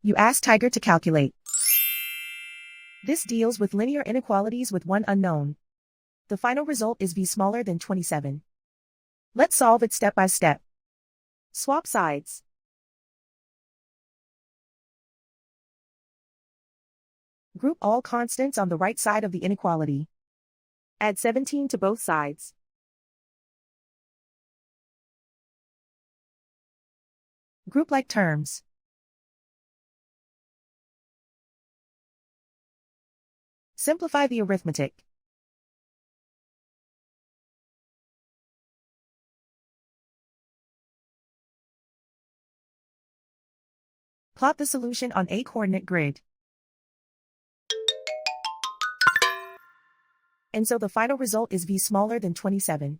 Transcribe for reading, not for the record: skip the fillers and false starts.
You ask Tiger to calculate. This deals with linear inequalities with one unknown. The final result is v smaller than 27. Let's solve it step by step. Swap sides. Group all constants on the right side of the inequality. Add 17 to both sides. Group like terms. Simplify the arithmetic. Plot the solution on a coordinate grid. And so the final result is v smaller than 27.